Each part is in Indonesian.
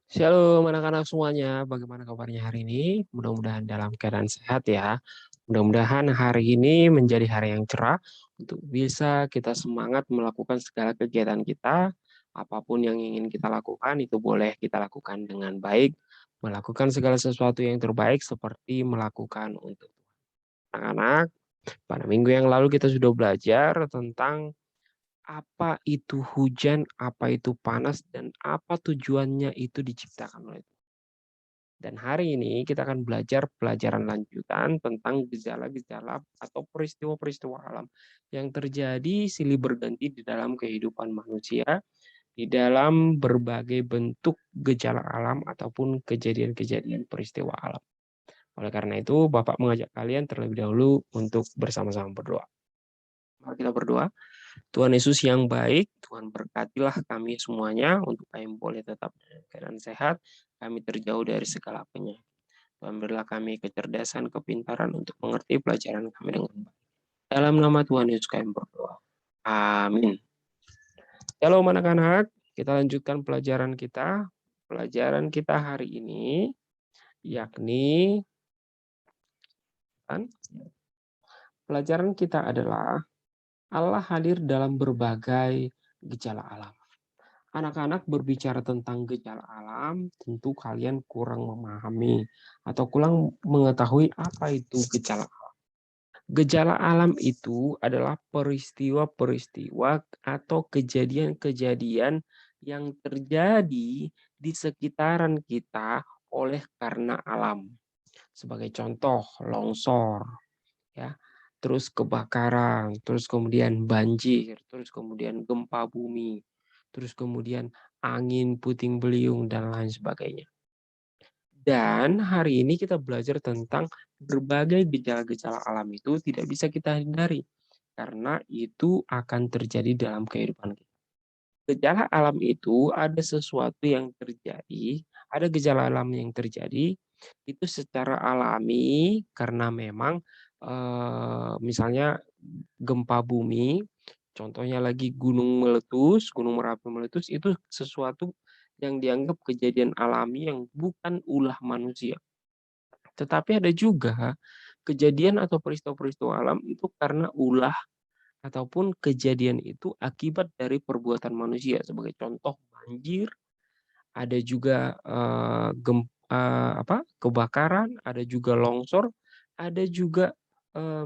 Shalom anak-anak semuanya, bagaimana kabarnya hari ini? Mudah-mudahan dalam keadaan sehat ya. Mudah-mudahan hari ini menjadi hari yang cerah untuk bisa kita semangat melakukan segala kegiatan kita. Apapun yang ingin kita lakukan itu boleh kita lakukan dengan baik. Melakukan segala sesuatu yang terbaik seperti melakukan untuk anak-anak. Pada minggu yang lalu kita sudah belajar tentang apa itu hujan, apa itu panas, dan apa tujuannya itu diciptakan oleh Tuhan. Dan hari ini kita akan belajar pelajaran lanjutan tentang gejala-gejala atau peristiwa-peristiwa alam yang terjadi silih berganti di dalam kehidupan manusia, di dalam berbagai bentuk gejala alam ataupun kejadian-kejadian peristiwa alam. Oleh karena itu, Bapak mengajak kalian terlebih dahulu untuk bersama-sama berdoa. Mari kita berdoa. Tuhan Yesus yang baik, Tuhan berkatilah kami semuanya untuk kami boleh tetap dalam keadaan sehat, kami terjauh dari segala penyakit. Tuhan berilah kami kecerdasan, kepintaran untuk mengerti pelajaran kami dengan baik. Dalam nama Tuhan Yesus kami berdoa. Amin. Halo anak-anak, kita lanjutkan pelajaran kita. Pelajaran kita hari ini yakni pelajaran kita adalah Allah hadir dalam berbagai gejala alam. Anak-anak berbicara tentang gejala alam, tentu kalian kurang memahami atau kurang mengetahui apa itu gejala alam. Gejala alam itu adalah peristiwa-peristiwa atau kejadian-kejadian yang terjadi di sekitaran kita oleh karena alam. Sebagai contoh, longsor, ya, terus kebakaran, terus kemudian banjir, terus kemudian gempa bumi, terus kemudian angin puting beliung dan lain sebagainya. Dan hari ini kita belajar tentang berbagai gejala-gejala alam itu tidak bisa kita hindari karena itu akan terjadi dalam kehidupan kita. Gejala alam itu ada sesuatu yang terjadi, ada gejala alam yang terjadi itu secara alami karena memang misalnya gempa bumi, contohnya lagi gunung meletus, gunung Merapi meletus itu sesuatu yang dianggap kejadian alami yang bukan ulah manusia. Tetapi ada juga kejadian atau peristiwa-peristiwa alam itu karena ulah ataupun kejadian itu akibat dari perbuatan manusia. Sebagai contoh banjir, ada juga kebakaran, ada juga longsor, ada juga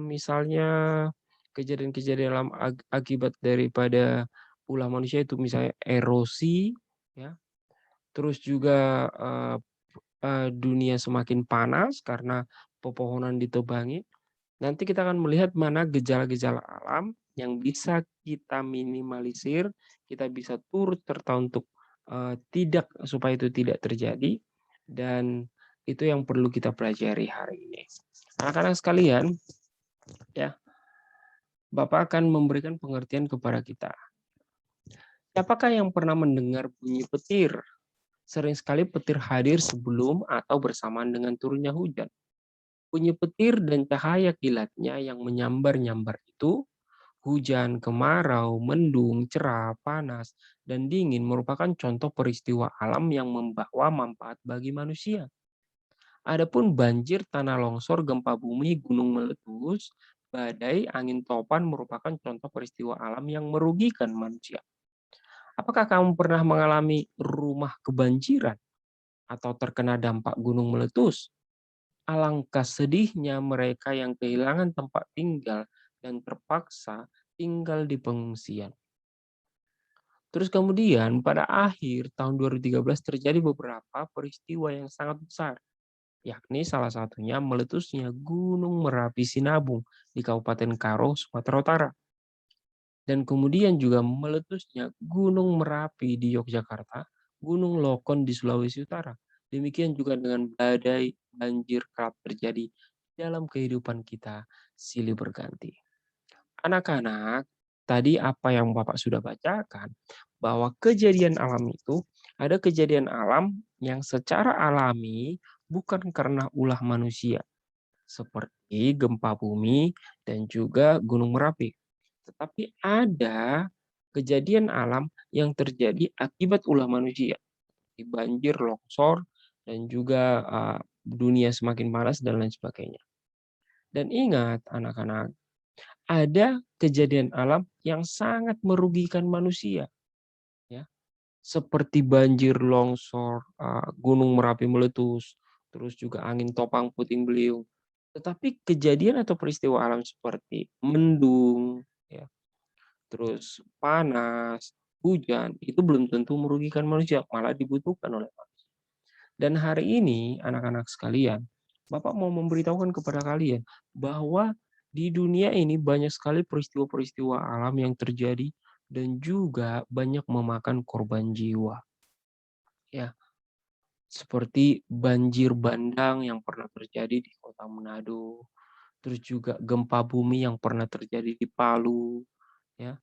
misalnya kejadian-kejadian alam akibat daripada ulah manusia itu misalnya erosi, ya. Terus juga dunia semakin panas karena pepohonan ditebangi. Nanti kita akan melihat mana gejala-gejala alam yang bisa kita minimalisir, kita bisa turut serta untuk tidak supaya itu tidak terjadi dan itu yang perlu kita pelajari hari ini. Anak-anak sekalian, ya, Bapak akan memberikan pengertian kepada kita. Siapakah yang pernah mendengar bunyi petir? Sering sekali petir hadir sebelum atau bersamaan dengan turunnya hujan. Bunyi petir dan cahaya kilatnya yang menyambar-nyambar itu, hujan, kemarau, mendung, cerah, panas, dan dingin merupakan contoh peristiwa alam yang membawa manfaat bagi manusia. Adapun banjir, tanah longsor, gempa bumi, gunung meletus, badai, angin topan merupakan contoh peristiwa alam yang merugikan manusia. Apakah kamu pernah mengalami rumah kebanjiran atau terkena dampak gunung meletus? Alangkah sedihnya mereka yang kehilangan tempat tinggal dan terpaksa tinggal di pengungsian. Terus kemudian pada akhir tahun 2013 terjadi beberapa peristiwa yang sangat besar, yakni salah satunya meletusnya Gunung Merapi Sinabung di Kabupaten Karo, Sumatera Utara. Dan kemudian juga meletusnya Gunung Merapi di Yogyakarta, Gunung Lokon di Sulawesi Utara. Demikian juga dengan badai, banjir kerap terjadi dalam kehidupan kita silih berganti. Anak-anak, tadi apa yang Bapak sudah bacakan, bahwa kejadian alam itu ada kejadian alam yang secara alami bukan karena ulah manusia, seperti gempa bumi dan juga Gunung Merapi. Tetapi ada kejadian alam yang terjadi akibat ulah manusia. seperti banjir, longsor, dan juga dunia semakin panas dan lain sebagainya. Dan ingat anak-anak, ada kejadian alam yang sangat merugikan manusia, ya. Seperti banjir, longsor, gunung Merapi meletus, terus juga angin topang puting beliung. Tetapi kejadian atau peristiwa alam seperti mendung, ya, terus panas, hujan, itu belum tentu merugikan manusia, malah dibutuhkan oleh manusia. Dan hari ini anak-anak sekalian, Bapak mau memberitahukan kepada kalian bahwa di dunia ini banyak sekali peristiwa-peristiwa alam yang terjadi dan juga banyak memakan korban jiwa. Ya, seperti banjir bandang yang pernah terjadi di kota Manado, terus juga gempa bumi yang pernah terjadi di Palu, ya.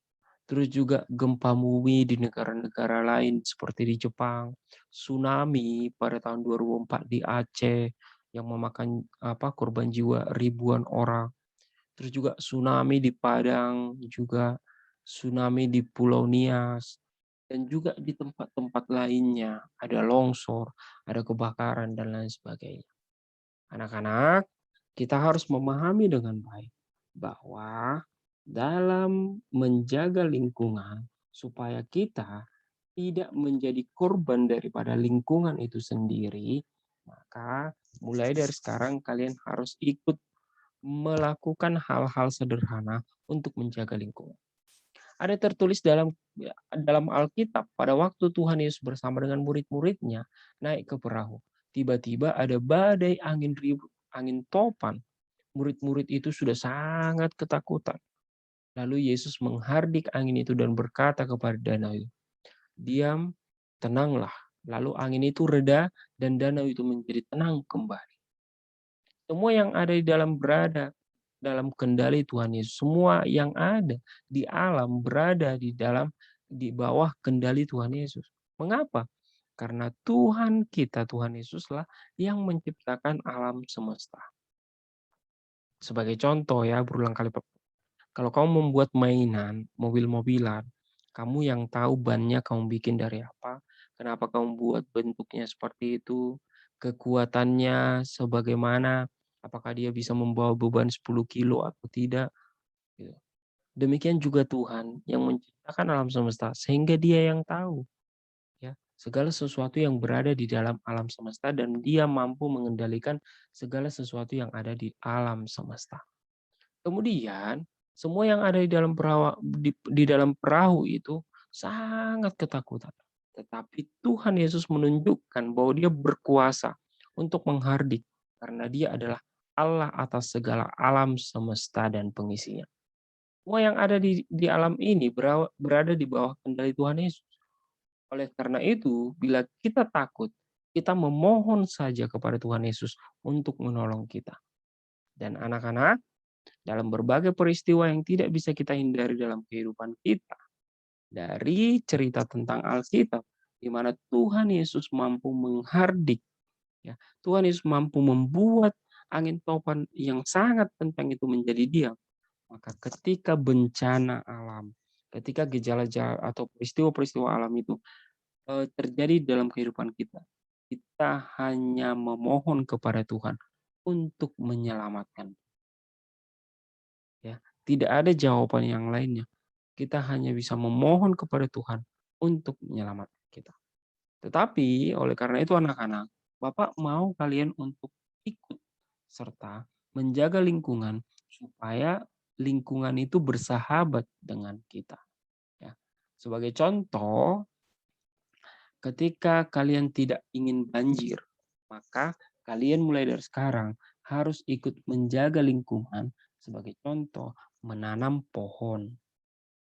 Terus juga gempa bumi di negara-negara lain seperti di Jepang, tsunami pada tahun 2004 di Aceh yang memakan korban jiwa ribuan orang. Terus juga tsunami di Padang, juga tsunami di Pulau Nias, dan juga di tempat-tempat lainnya ada longsor, ada kebakaran dan lain sebagainya. Anak-anak, kita harus memahami dengan baik bahwa dalam menjaga lingkungan supaya kita tidak menjadi korban daripada lingkungan itu sendiri, maka mulai dari sekarang kalian harus ikut melakukan hal-hal sederhana untuk menjaga lingkungan. Ada tertulis dalam Alkitab, pada waktu Tuhan Yesus bersama dengan murid-muridnya naik ke perahu. Tiba-tiba ada badai angin ribut, angin topan. Murid-murid itu sudah sangat ketakutan. Lalu Yesus menghardik angin itu dan berkata kepada danau itu, "Diam, tenanglah." Lalu angin itu reda dan danau itu menjadi tenang kembali. Semua yang ada di dalam berada dalam kendali Tuhan Yesus. Semua yang ada di alam berada di bawah kendali Tuhan Yesus. Mengapa? Karena Tuhan kita, Tuhan Yesuslah yang menciptakan alam semesta. Sebagai contoh ya, berulang kali, kalau kamu membuat mainan, mobil-mobilan, kamu yang tahu bannya kamu bikin dari apa, kenapa kamu buat bentuknya seperti itu, kekuatannya sebagaimana, apakah dia bisa membawa beban 10 kilo atau tidak, gitu. Demikian juga Tuhan yang menciptakan alam semesta, sehingga Dia yang tahu, ya, segala sesuatu yang berada di dalam alam semesta dan Dia mampu mengendalikan segala sesuatu yang ada di alam semesta. Kemudian, semua yang ada di dalam perahu itu sangat ketakutan. Tetapi Tuhan Yesus menunjukkan bahwa Dia berkuasa untuk menghardik karena Dia adalah Allah atas segala alam semesta dan pengisinya. Semua yang ada di alam ini berada di bawah kendali Tuhan Yesus. Oleh karena itu, bila kita takut, kita memohon saja kepada Tuhan Yesus untuk menolong kita. Dan anak-anak, dalam berbagai peristiwa yang tidak bisa kita hindari dalam kehidupan kita, dari cerita tentang Alkitab, di mana Tuhan Yesus mampu menghardik, ya, Tuhan Yesus mampu membuat angin topan yang sangat kencang itu menjadi diam. Maka ketika bencana alam, ketika gejala-gejala atau peristiwa-peristiwa alam itu terjadi dalam kehidupan kita, kita hanya memohon kepada Tuhan untuk menyelamatkan. Ya, tidak ada jawaban yang lainnya. Kita hanya bisa memohon kepada Tuhan untuk menyelamatkan kita. Tetapi oleh karena itu anak-anak, Bapak mau kalian untuk ikut serta menjaga lingkungan supaya lingkungan itu bersahabat dengan kita. Ya. Sebagai contoh, ketika kalian tidak ingin banjir, maka kalian mulai dari sekarang harus ikut menjaga lingkungan. Sebagai contoh, menanam pohon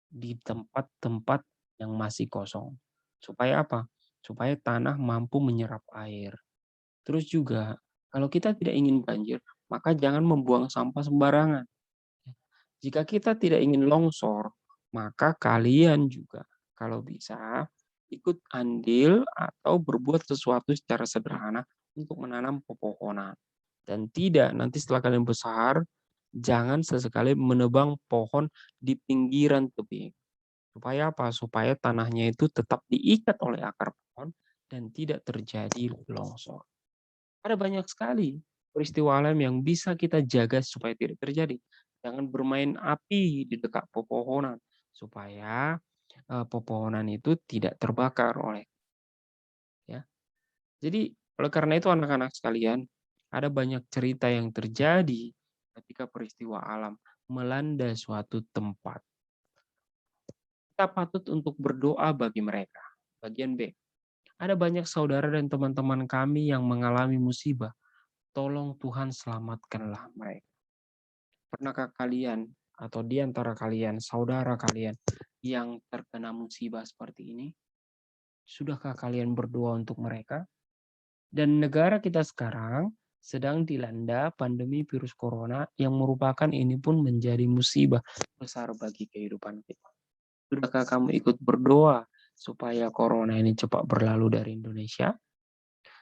di tempat-tempat yang masih kosong. Supaya apa? Supaya tanah mampu menyerap air. Terus juga, kalau kita tidak ingin banjir, maka jangan membuang sampah sembarangan. Jika kita tidak ingin longsor, maka kalian juga kalau bisa ikut andil atau berbuat sesuatu secara sederhana untuk menanam pepohonan. Dan tidak, nanti setelah kalian besar, jangan sesekali menebang pohon di pinggiran tebing. Supaya apa? Supaya tanahnya itu tetap diikat oleh akar pohon dan tidak terjadi longsor. Ada banyak sekali peristiwa alam yang bisa kita jaga supaya tidak terjadi. Jangan bermain api di dekat pepohonan supaya pepohonan itu tidak terbakar oleh, ya. Jadi oleh karena itu anak-anak sekalian, ada banyak cerita yang terjadi ketika peristiwa alam melanda suatu tempat. Kita patut untuk berdoa bagi mereka. Bagian B. Ada banyak saudara dan teman-teman kami yang mengalami musibah. Tolong Tuhan selamatkanlah mereka. Pernahkah kalian atau di antara kalian, saudara kalian yang terkena musibah seperti ini? Sudahkah kalian berdoa untuk mereka? Dan negara kita sekarang sedang dilanda pandemi virus corona yang merupakan ini pun menjadi musibah besar bagi kehidupan kita. Sudahkah kamu ikut berdoa supaya corona ini cepat berlalu dari Indonesia?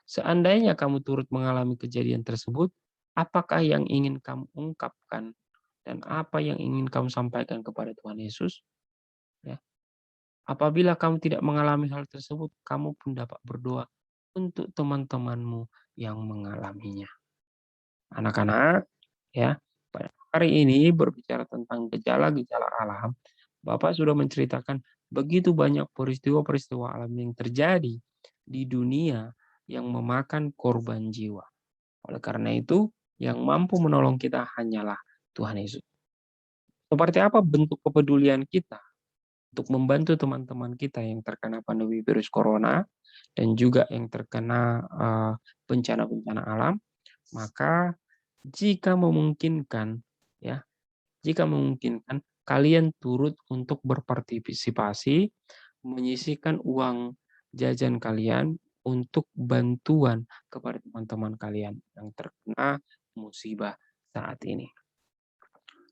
Seandainya kamu turut mengalami kejadian tersebut, apakah yang ingin kamu ungkapkan dan apa yang ingin kamu sampaikan kepada Tuhan Yesus? Ya. Apabila kamu tidak mengalami hal tersebut, kamu pun dapat berdoa untuk teman-temanmu yang mengalaminya. Anak-anak, ya, pada hari ini berbicara tentang gejala-gejala alam, Bapak sudah menceritakan begitu banyak peristiwa-peristiwa alam yang terjadi di dunia yang memakan korban jiwa. Oleh karena itu, yang mampu menolong kita hanyalah Tuhan Yesus. Seperti apa bentuk kepedulian kita untuk membantu teman-teman kita yang terkena pandemi virus corona dan juga yang terkena bencana-bencana alam? Maka jika memungkinkan, ya, jika memungkinkan, kalian turut untuk berpartisipasi menyisihkan uang jajan kalian untuk bantuan kepada teman-teman kalian yang terkena musibah saat ini.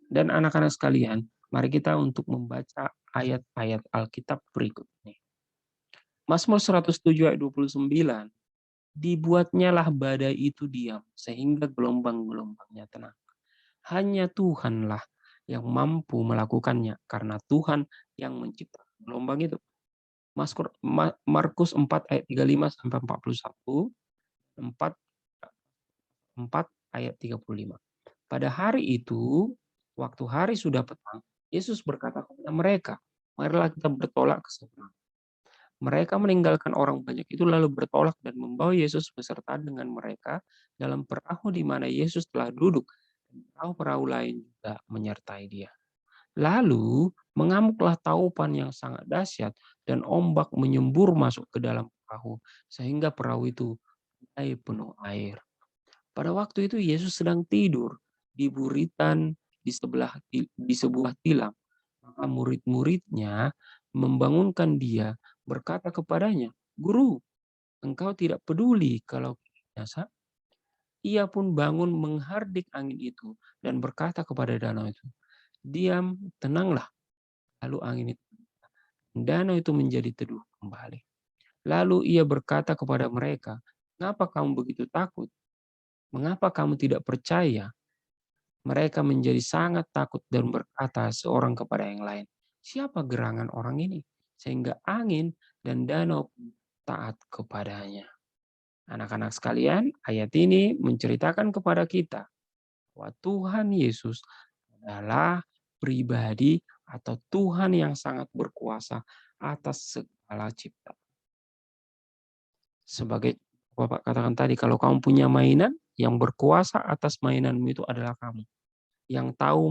Dan anak-anak sekalian, mari kita untuk membaca ayat-ayat Alkitab berikut ini. Mazmur 107 ayat 29. Dibuatnyalah badai itu diam, sehingga gelombang-gelombangnya tenang. Hanya Tuhanlah yang mampu melakukannya, karena Tuhan yang menciptakan gelombang itu. Markus 4 ayat 35 sampai 41, 4 ayat 35. Pada hari itu, waktu hari sudah petang, Yesus berkata kepada mereka, marilah kita bertolak ke seberang. Mereka meninggalkan orang banyak itu lalu bertolak dan membawa Yesus beserta dengan mereka dalam perahu di mana Yesus telah duduk. Perahu-perahu lain juga menyertai dia. Lalu mengamuklah taupan yang sangat dahsyat dan ombak menyembur masuk ke dalam perahu sehingga perahu itu mulai penuh air. Pada waktu itu Yesus sedang tidur di buritan di sebuah tilam. Maka murid-muridnya membangunkan dia, berkata kepadanya, "Guru, engkau tidak peduli kalau kita binasa?" Ia pun bangun menghardik angin itu dan berkata kepada danau itu, "Diam, tenanglah." Lalu angin itu, danau itu menjadi teduh kembali. Lalu ia berkata kepada mereka, "Mengapa kamu begitu takut? Mengapa kamu tidak percaya?" Mereka menjadi sangat takut dan berkata seorang kepada yang lain, "Siapa gerangan orang ini? Sehingga angin dan danau taat kepadanya." Anak-anak sekalian, ayat ini menceritakan kepada kita bahwa Tuhan Yesus adalah pribadi atau Tuhan yang sangat berkuasa atas segala ciptaan. Sebagai Bapak katakan tadi, kalau kamu punya mainan, yang berkuasa atas mainanmu itu adalah kamu. Yang tahu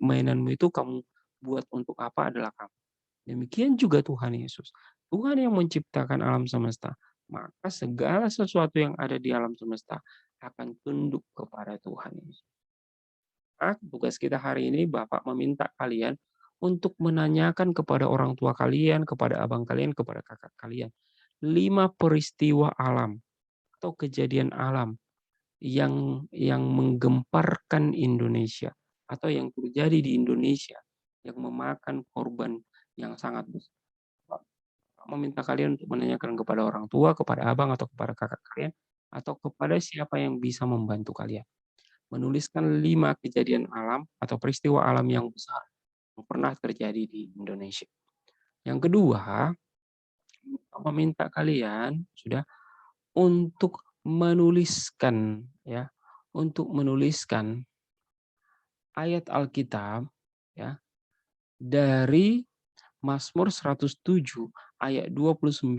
mainanmu itu kamu buat untuk apa adalah kamu. Demikian juga Tuhan Yesus. Tuhan yang menciptakan alam semesta. Maka segala sesuatu yang ada di alam semesta akan tunduk kepada Tuhan Yesus. Nah, tugas kita hari ini Bapak meminta kalian untuk menanyakan kepada orang tua kalian, kepada abang kalian, kepada kakak kalian. 5 peristiwa alam atau kejadian alam yang menggemparkan Indonesia atau yang terjadi di Indonesia yang memakan korban yang sangat besar. Meminta kalian untuk menanyakan kepada orang tua, kepada abang atau kepada kakak kalian atau kepada siapa yang bisa membantu kalian. Menuliskan 5 kejadian alam atau peristiwa alam yang besar yang pernah terjadi di Indonesia. Yang kedua, meminta kalian sudah untuk menuliskan ya, untuk menuliskan ayat Alkitab ya dari Mazmur 107 ayat 29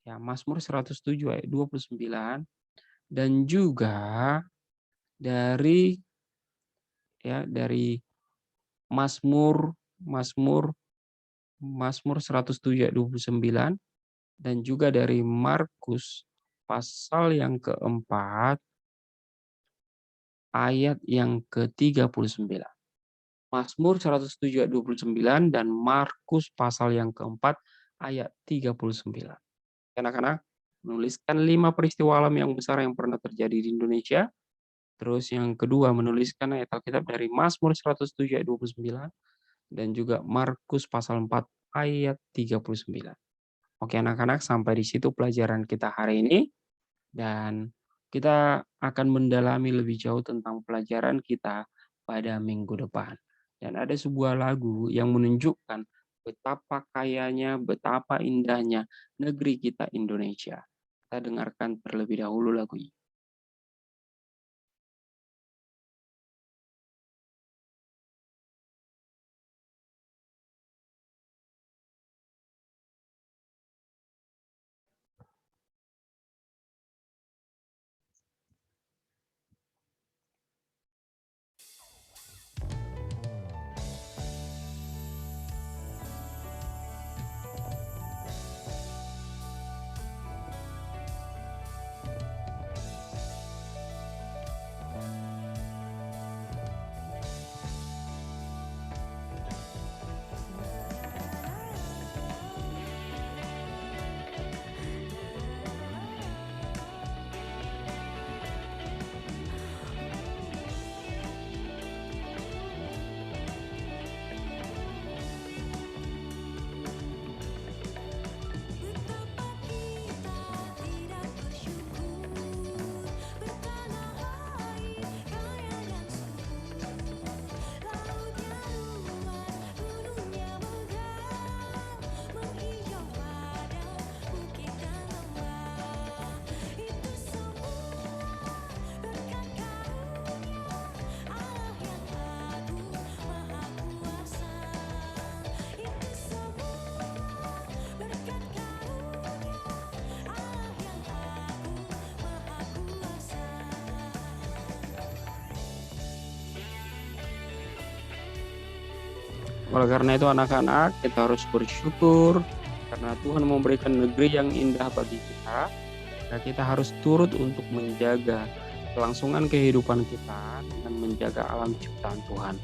ya, Mazmur 107 ayat 29 dan juga dari dari Mazmur Mazmur Mazmur 107 ayat 29 dan juga dari Markus pasal yang keempat ayat yang ke-39. Mazmur 107 ayat 29 dan Markus pasal yang keempat ayat 39. Anak-anak, menuliskan 5 peristiwa alam yang besar yang pernah terjadi di Indonesia. Terus yang kedua, menuliskan ayat Alkitab dari Mazmur 107 ayat 29 dan juga Markus pasal 4 ayat 39. Oke anak-anak, sampai di situ pelajaran kita hari ini dan kita akan mendalami lebih jauh tentang pelajaran kita pada minggu depan. Dan ada sebuah lagu yang menunjukkan betapa kayanya, betapa indahnya negeri kita Indonesia. Kita dengarkan terlebih dahulu lagunya. Oleh karena itu anak-anak, kita harus bersyukur karena Tuhan memberikan negeri yang indah bagi kita. Dan kita harus turut untuk menjaga kelangsungan kehidupan kita dengan menjaga alam ciptaan Tuhan.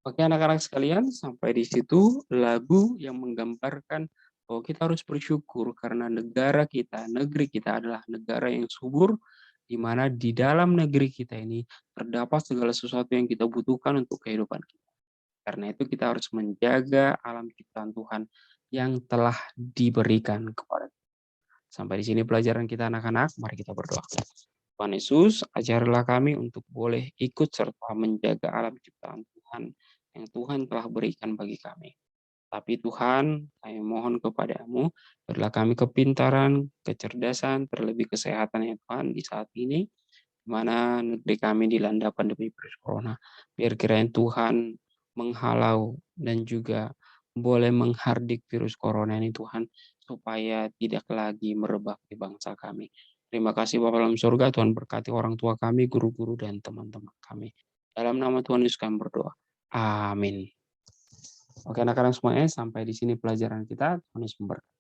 Oke anak-anak sekalian, sampai di situ lagu yang menggambarkan bahwa kita harus bersyukur karena negara kita, negeri kita adalah negara yang subur, di mana di dalam negeri kita ini terdapat segala sesuatu yang kita butuhkan untuk kehidupan kita. Karena itu kita harus menjaga alam ciptaan Tuhan yang telah diberikan kepada kita. Sampai di sini pelajaran kita anak-anak, mari kita berdoa. Tuhan Yesus, ajarilah kami untuk boleh ikut serta menjaga alam ciptaan Tuhan yang Tuhan telah berikan bagi kami. Tapi Tuhan, kami mohon kepadamu, berilah kami kepintaran, kecerdasan, terlebih kesehatan ya Tuhan di saat ini, di mana negeri kami dilanda pandemi virus corona. Biar kiranya Tuhan menghalau dan juga boleh menghardik virus corona ini Tuhan, supaya tidak lagi merebak di bangsa kami. Terima kasih Bapa dalam surga, Tuhan berkati orang tua kami, guru-guru, dan teman-teman kami. Dalam nama Tuhan Yesus kami berdoa. Amin. Oke anak-anak semuanya sampai di sini pelajaran kita, Tuhan Yesus memberkati.